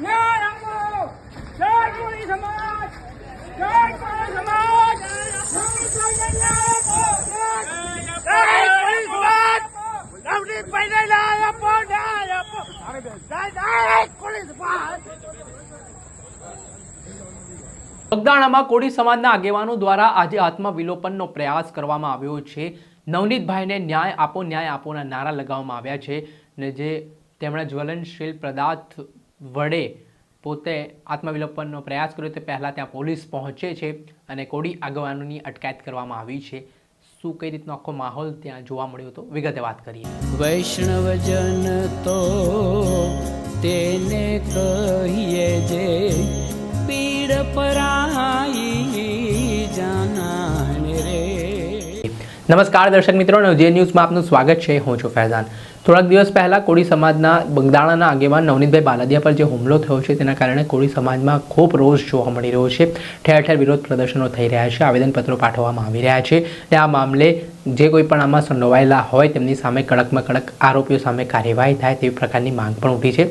ન્યાય આપો જય કોળી સમાજ જય કોળી સમાજ ન્યાય આપો જય કોળી સમાજ નવનીતભાઈને ન્યાય આપો જય કોળી સમાજ। બગદાણામાં કોળી સમાજના આગેવાનો દ્વારા આજે આત્મવિલોપનનો પ્રયાસ કરવામાં આવ્યો છે। નવનીતભાઈને ન્યાય આપોના નારા લગાવવામાં આવ્યા છે ને જે તેમણે જ્વલનશીલ પદાર્થ વડે પોતે આત્મવિલોપનનો પ્રયાસ કર્યો તે પહેલાં ત્યાં પોલીસ પહોંચે છે અને કોળી આગેવાનોની અટકાયત કરવામાં આવી છે। શું કઈ રીતનો આખો માહોલ ત્યાં જોવા મળ્યો હતો વિગતે વાત કરીએ। વૈષ્ણવજન તો તેને કહીએ જે પીડ પરાઈ જાનાને રે। નમસ્કાર દર્શક મિત્રો, નવજીવન ન્યૂઝમાં આપનું સ્વાગત છે। હું છું ફૈઝાન। થોડાક દિવસ પહેલાં કોળી સમાજના બગદાણાના આગેવાન નવનીતભાઈ બાલાદિયા પર જે હુમલો થયો છે તેના કારણે કોળી સમાજમાં ખૂબ રોષ જોવા મળી રહ્યો છે। ઠેર ઠેર વિરોધ પ્રદર્શનો થઈ રહ્યા છે, આવેદનપત્રો પાઠવવામાં આવી રહ્યા છે અને આ મામલે જે કોઈ પણ આમાં સંડોવાયેલા હોય તેમની સામે કડકમાં કડક આરોપીઓ સામે કાર્યવાહી થાય તેવી પ્રકારની માંગ પણ ઉઠી છે।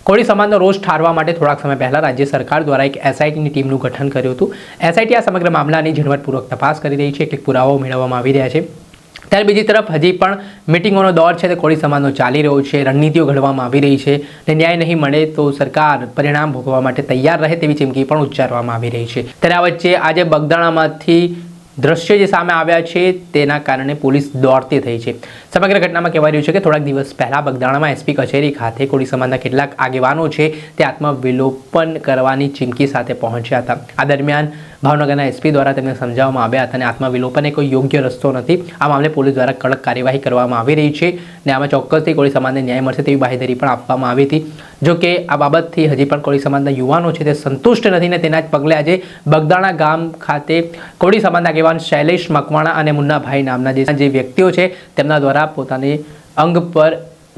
કોળી સમાજનો રોષ ઠારવા માટે થોડાક સમય પહેલાં રાજ્ય સરકાર દ્વારા એક એસઆઈટીની ટીમનું ગઠન કર્યું હતું। એસઆઈટી આ સમગ્ર મામલાની ઝીણવટપૂર્વક તપાસ કરી રહી છે, કેટલીક પુરાવાઓ મેળવવામાં આવી રહ્યા છે। ત્યારે બીજી તરફ હજી પણ મિટિંગોનો દોર છે તે કોળી સમાજનો ચાલી રહ્યો છે, રણનીતિઓ ઘડવામાં આવી રહી છે અને ન્યાય નહીં મળે તો સરકાર પરિણામ ભોગવવા માટે તૈયાર રહે તેવી ચીમકી પણ ઉચ્ચારવામાં આવી રહી છે। ત્યારે આ વચ્ચે આજે બગદાણામાંથી દ્રશ્ય જે સામે આવ્યા છે તેના કારણે પોલીસ દોડતી થઈ છે। સમગ્ર ઘટનામાં કહેવાય રહ્યું છે કે થોડાક દિવસ પહેલાં બગદાણામાં એસપી કચેરી ખાતે કોળી સમાજના કેટલાક આગેવાનો છે તે આત્મવિલોપન કરવાની ચીમકી સાથે પહોંચ્યા હતા। આ દરમિયાન ભાવનગરના એસપી દ્વારા તેમને સમજાવવામાં આવ્યા હતા અને આત્મવિલોપન એ કોઈ યોગ્ય રસ્તો નથી। આ મામલે પોલીસ દ્વારા કડક કાર્યવાહી કરવામાં આવી રહી છે અને આમાં ચોક્કસથી કોળી સમાજને ન્યાય મળશે તેવી બાહેધરી પણ આપવામાં આવી હતી। જો કે આ બાબતથી હજી પણ કોળી સમાજના યુવાનો છે તે સંતુષ્ટ નથી ને તેના જ પગલે આજે બગદાણા ગામ ખાતે કોળી સમાજના આગેવાન શૈલેષ મકવાણા અને મુન્નાભાઈ નામના જે વ્યક્તિઓ છે તેમના દ્વારા પોતાની અંગ પર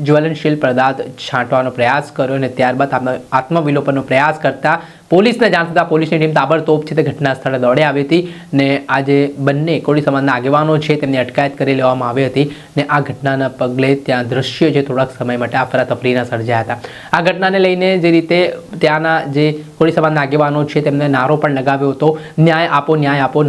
જ્વલનશીલ પદાર્થ છાંટવાનો પ્રયાસ કર્યો અને ત્યારબાદ આત્મવિલોપનનો પ્રયાસ કરતા પોલીસને જાણ થતાં પોલીસની ટીમ તાબડતોબ છે તે ઘટના સ્થળે દોડી આવી હતી ને આજે બંને કોળી સમાજના આગેવાનો છે તેમની અટકાયત કરી લેવામાં આવી હતી ને આ ઘટનાના પગલે ત્યાં દ્રશ્ય છે થોડાક સમય માટે અફરાતફરીના સર્જાયા હતા। આ ઘટનાને લઈને જે રીતે ત્યાંના જે કોળી સમાજના આગેવાનો છે તેમને નારો પણ લગાવ્યો હતો, ન્યાય આપો,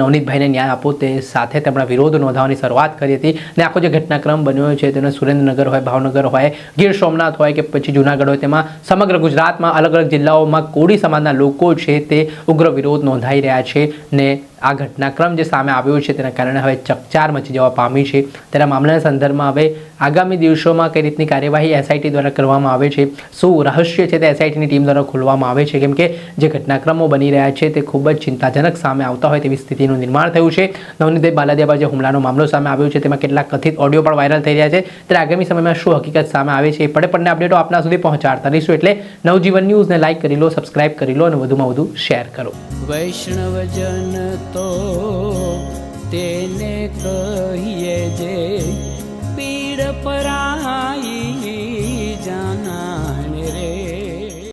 નવનીતભાઈને ન્યાય આપો, તે સાથે તેમણે વિરોધ નોંધાવવાની શરૂઆત કરી હતી અને આખો જે ઘટનાક્રમ બન્યો છે તેનો સુરેન્દ્રનગર હોય, ભાવનગર હોય, ગીર સોમનાથ હોય કે પછી જૂનાગઢ હોય, તેમાં સમગ્ર ગુજરાતમાં અલગ અલગ જિલ્લાઓમાં કોળી સમાજના લોકો છે તે ઉગ્ર વિરોધ નોંધાઈ રહ્યા છે ને આ ઘટનાક્રમ જે સામે આવ્યો છે તેના કારણે હવે ચકચાર મચી જવા પામી છે। ત્યારે મામલાના સંદર્ભમાં હવે આગામી દિવસોમાં કઈ રીતની કાર્યવાહી એસઆઈટી દ્વારા કરવામાં આવે છે, શું રહસ્ય છે તે એસઆઈટીની ટીમ દ્વારા ખોલવામાં આવે છે, કેમ કે જે ઘટનાક્રમો બની રહ્યા છે તે ખૂબ જ ચિંતાજનક સામે આવતા હોય તેવી સ્થિતિનું નિર્માણ થયું છે। નવનીતભાઈ બાલાદિયા પર જે હુમલાનો મામલો સામે આવ્યો છે તેમાં કેટલાક કથિત ઓડિયો પણ વાયરલ થઈ રહ્યા છે। ત્યારે આગામી સમયમાં શું હકીકત સામે આવે છે એ પડે અપડેટો આપના સુધી પહોંચાડતા રહીશું, એટલે નવજીવન ન્યૂઝને લાઇક કરી લો, સબસ્ક્રાઇબ કરી લો અને વધુમાં વધુ શેર કરો। વૈષ્ણવજન તો તેને કહીએ જે પીડ પરાઈ